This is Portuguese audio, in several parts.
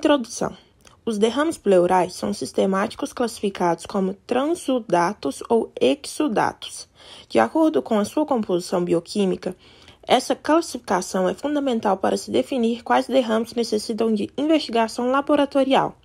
Introdução. Os derrames pleurais são sistemáticos classificados como transudatos ou exudatos. De acordo com a sua composição bioquímica, essa classificação é fundamental para se definir quais derrames necessitam de investigação laboratorial.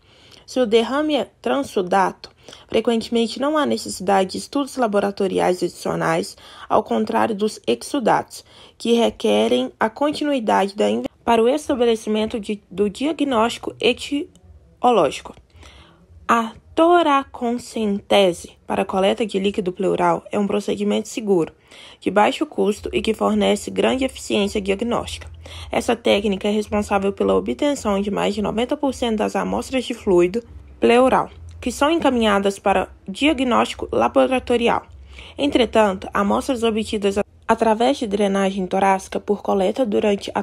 Se o derrame é transudato, frequentemente não há necessidade de estudos laboratoriais adicionais, ao contrário dos exudatos, que requerem a continuidade da investigação para o estabelecimento do diagnóstico etiológico. A toracocentese para a coleta de líquido pleural é um procedimento seguro, de baixo custo e que fornece grande eficiência diagnóstica. Essa técnica é responsável pela obtenção de mais de 90% das amostras de fluido pleural, que são encaminhadas para diagnóstico laboratorial. Entretanto, amostras obtidas através de drenagem torácica por coleta durante a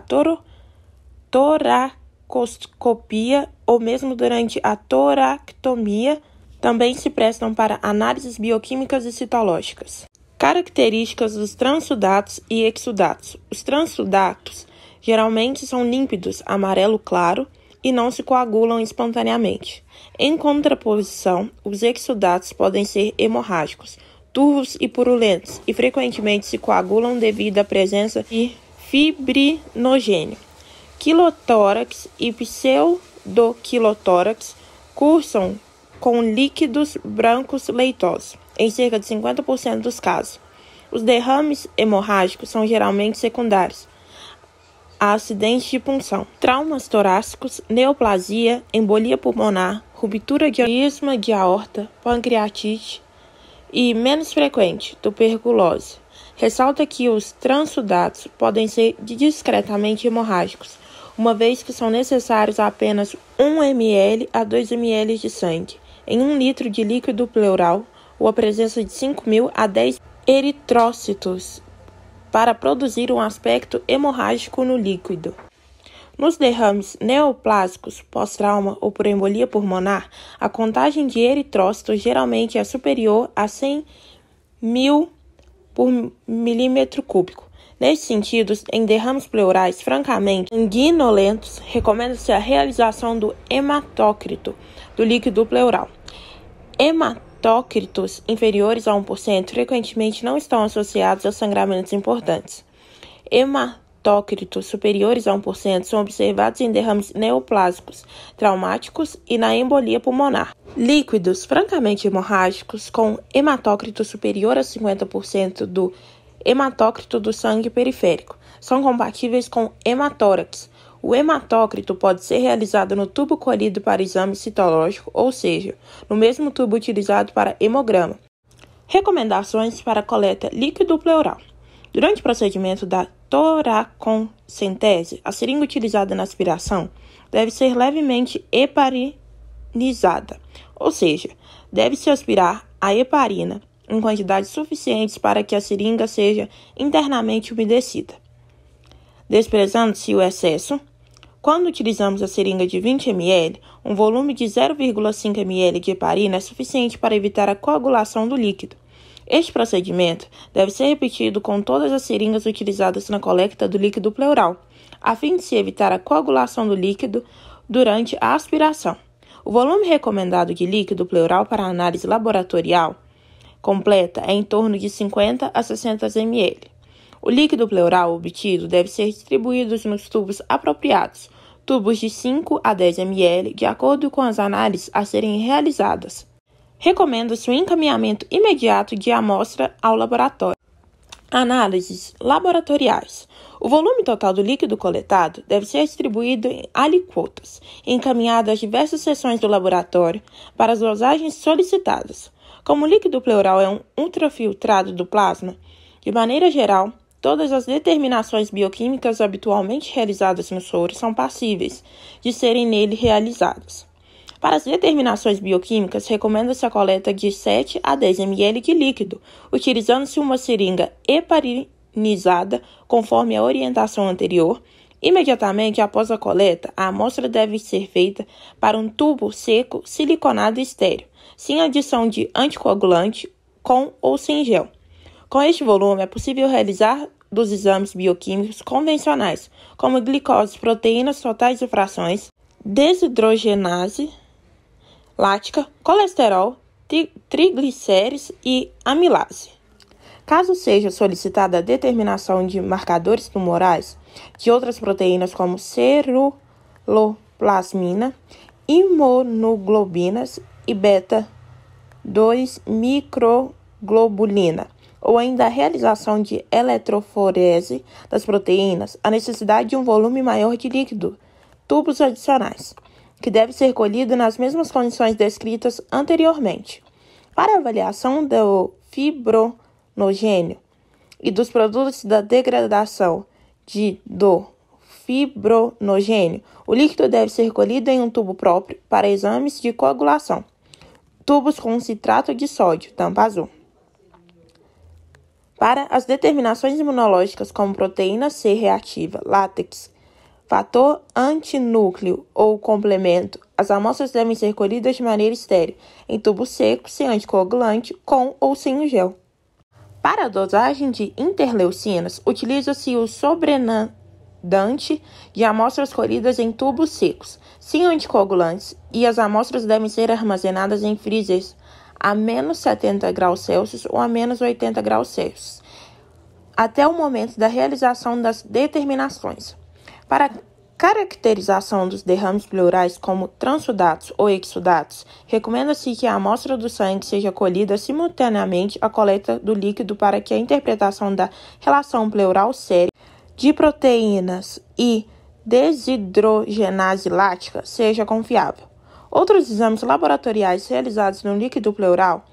toracoscopia ou mesmo durante a toractomia também se prestam para análises bioquímicas e citológicas. Características dos transudatos e exudatos. Os transudatos geralmente são límpidos, amarelo claro, e não se coagulam espontaneamente. Em contraposição, os exudatos podem ser hemorrágicos, turvos e purulentos, e frequentemente se coagulam devido à presença de fibrinogênio. Quilotórax e pseudoquilotórax cursam com líquidos brancos leitosos, em cerca de 50% dos casos. Os derrames hemorrágicos são geralmente secundários a acidentes de punção, traumas torácicos, neoplasia, embolia pulmonar, ruptura de aneurisma de aorta, pancreatite e, menos frequente, tuberculose. Ressalta que os transudatos podem ser discretamente hemorrágicos, uma vez que são necessários apenas 1 ml a 2 ml de sangue em 1 litro de líquido pleural ou a presença de 5.000 a 10 eritrócitos para produzir um aspecto hemorrágico no líquido. Nos derrames neoplásicos pós-trauma ou por embolia pulmonar, a contagem de eritrócitos geralmente é superior a 100.000 por milímetro cúbico. Nesse sentido, em derrames pleurais francamente sanguinolentos, recomenda-se a realização do hematócrito do líquido pleural. Hematócritos inferiores a 1% frequentemente não estão associados a sangramentos importantes. Hematócritos superiores a 1% são observados em derrames neoplásicos traumáticos e na embolia pulmonar. Líquidos francamente hemorrágicos com hematócrito superior a 50% do hematócrito do sangue periférico são compatíveis com hematórax. O hematócrito pode ser realizado no tubo colhido para exame citológico, ou seja, no mesmo tubo utilizado para hemograma. Recomendações para coleta líquido pleural. Durante o procedimento da toracocentese, a seringa utilizada na aspiração deve ser levemente heparinizada, ou seja, deve-se aspirar a heparina em quantidades suficientes para que a seringa seja internamente umedecida. Desprezando-se o excesso, quando utilizamos a seringa de 20 ml, um volume de 0,5 ml de heparina é suficiente para evitar a coagulação do líquido. Este procedimento deve ser repetido com todas as seringas utilizadas na coleta do líquido pleural, a fim de se evitar a coagulação do líquido durante a aspiração. O volume recomendado de líquido pleural para análise laboratorial completa é em torno de 50 a 60 ml. O líquido pleural obtido deve ser distribuído nos tubos apropriados, tubos de 5 a 10 ml, de acordo com as análises a serem realizadas. Recomenda-se o encaminhamento imediato de amostra ao laboratório. Análises laboratoriais. O volume total do líquido coletado deve ser distribuído em alíquotas, encaminhado às diversas seções do laboratório para as dosagens solicitadas. Como o líquido pleural é um ultrafiltrado do plasma, de maneira geral, todas as determinações bioquímicas habitualmente realizadas no soro são passíveis de serem nele realizadas. Para as determinações bioquímicas, recomenda-se a coleta de 7 a 10 ml de líquido, utilizando-se uma seringa heparinizada conforme a orientação anterior. Imediatamente após a coleta, a amostra deve ser feita para um tubo seco siliconado estéril, sem adição de anticoagulante, com ou sem gel. Com este volume, é possível realizar dos exames bioquímicos convencionais, como glicose, proteínas totais e frações, desidrogenase lática, colesterol, triglicérides e amilase. Caso seja solicitada a determinação de marcadores tumorais de outras proteínas como ceruloplasmina, imunoglobinas e beta-2 microglobulina, ou ainda a realização de eletroforese das proteínas, a necessidade de um volume maior de líquido, tubos adicionais, que deve ser colhido nas mesmas condições descritas anteriormente. Para avaliação do fibrinogênio e dos produtos da degradação do fibrinogênio, o líquido deve ser colhido em um tubo próprio para exames de coagulação. Tubos com citrato de sódio, tampa azul. Para as determinações imunológicas como proteína C reativa, látex, fator antinúcleo ou complemento, as amostras devem ser colhidas de maneira estéril, em tubo seco, sem anticoagulante, com ou sem o gel. Para a dosagem de interleucinas, utiliza-se o sobrenadante de amostras colhidas em tubos secos, sem anticoagulantes, e as amostras devem ser armazenadas em freezers a menos 70 graus Celsius ou a menos 80 graus Celsius, até o momento da realização das determinações. Para a caracterização dos derrames pleurais como transsudatos ou exsudatos, recomenda-se que a amostra do sangue seja colhida simultaneamente à coleta do líquido para que a interpretação da relação pleural séria de proteínas e desidrogenase lática seja confiável. Outros exames laboratoriais realizados no líquido pleural,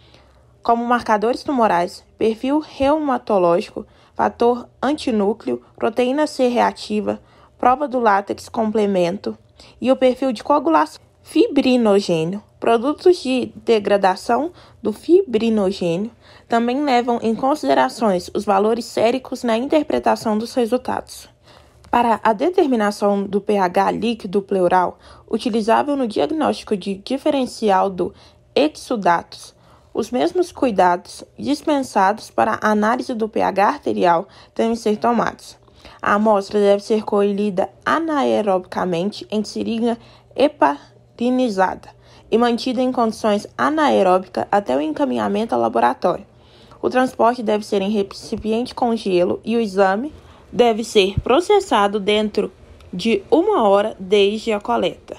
como marcadores tumorais, perfil reumatológico, fator antinúcleo, proteína C reativa, prova do látex complemento e o perfil de coagulação fibrinogênio. Produtos de degradação do fibrinogênio também levam em considerações os valores séricos na interpretação dos resultados. Para a determinação do pH líquido pleural, utilizável no diagnóstico de diferencial do exsudatos, os mesmos cuidados dispensados para a análise do pH arterial devem ser tomados. A amostra deve ser colhida anaerobicamente em seringa heparinizada e mantida em condições anaeróbicas até o encaminhamento ao laboratório. O transporte deve ser em recipiente com gelo e o exame deve ser processado dentro de 1 hora desde a coleta.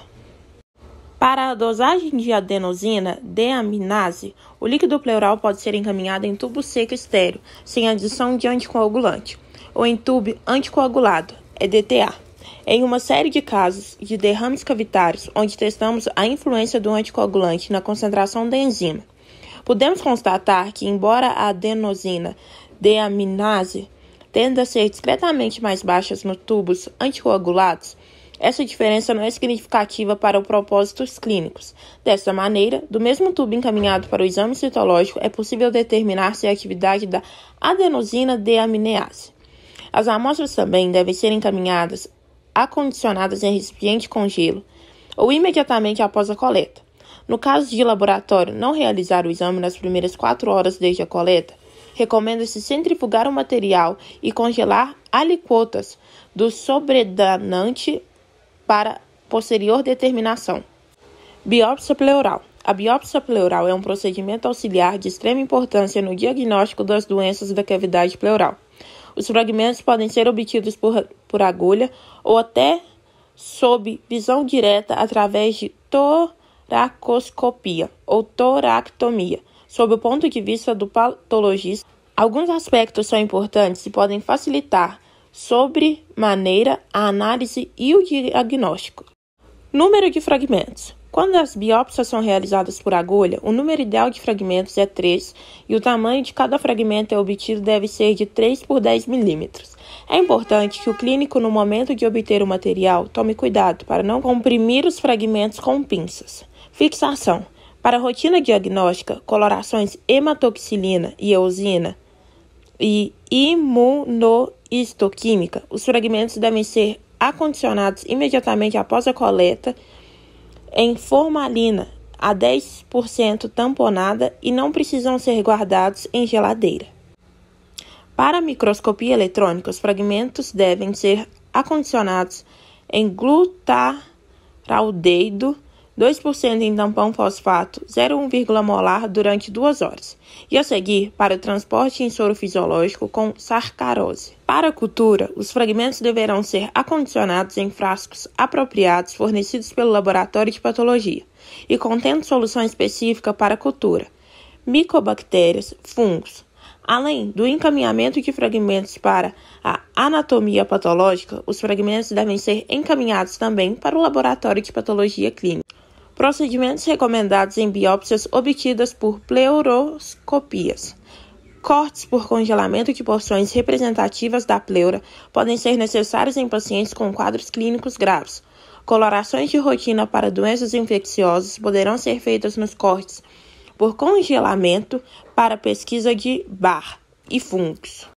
Para a dosagem de adenosina deaminase, o líquido pleural pode ser encaminhado em tubo seco estéril, sem adição de anticoagulante, ou em tubo anticoagulado, EDTA, em uma série de casos de derrames cavitários, onde testamos a influência do anticoagulante na concentração da enzima. Podemos constatar que, embora a adenosina deaminase tenda a ser discretamente mais baixas nos tubos anticoagulados, essa diferença não é significativa para os propósitos clínicos. Dessa maneira, do mesmo tubo encaminhado para o exame citológico, é possível determinar se a atividade da adenosina deaminase. As amostras também devem ser encaminhadas acondicionadas em recipiente com gelo ou imediatamente após a coleta. No caso de laboratório não realizar o exame nas primeiras 4 horas desde a coleta, recomenda-se centrifugar o material e congelar alíquotas do sobredanante para posterior determinação. Biópsia pleural. A biópsia pleural é um procedimento auxiliar de extrema importância no diagnóstico das doenças da cavidade pleural. Os fragmentos podem ser obtidos por agulha ou até sob visão direta através de toracoscopia ou toractomia. Sob o ponto de vista do patologista, alguns aspectos são importantes e podem facilitar sobremaneira a análise e o diagnóstico. Número de fragmentos. Quando as biópsias são realizadas por agulha, o número ideal de fragmentos é 3 e o tamanho de cada fragmento obtido deve ser de 3 por 10 milímetros. É importante que o clínico, no momento de obter o material, tome cuidado para não comprimir os fragmentos com pinças. Fixação. Para a rotina diagnóstica, colorações hematoxilina e eosina e imunohistoquímica, os fragmentos devem ser acondicionados imediatamente após a coleta em formalina a 10% tamponada e não precisam ser guardados em geladeira. Para a microscopia eletrônica, os fragmentos devem ser acondicionados em formaldeído, 2% em tampão fosfato 0,1 molar durante 2 horas, e a seguir para o transporte em soro fisiológico com sacarose. Para a cultura, os fragmentos deverão ser acondicionados em frascos apropriados fornecidos pelo laboratório de patologia e contendo solução específica para a cultura, micobactérias, fungos. Além do encaminhamento de fragmentos para a anatomia patológica, os fragmentos devem ser encaminhados também para o laboratório de patologia clínica. Procedimentos recomendados em biópsias obtidas por pleuroscopias. Cortes por congelamento de porções representativas da pleura podem ser necessários em pacientes com quadros clínicos graves. Colorações de rotina para doenças infecciosas poderão ser feitas nos cortes por congelamento para pesquisa de Barr e fungos.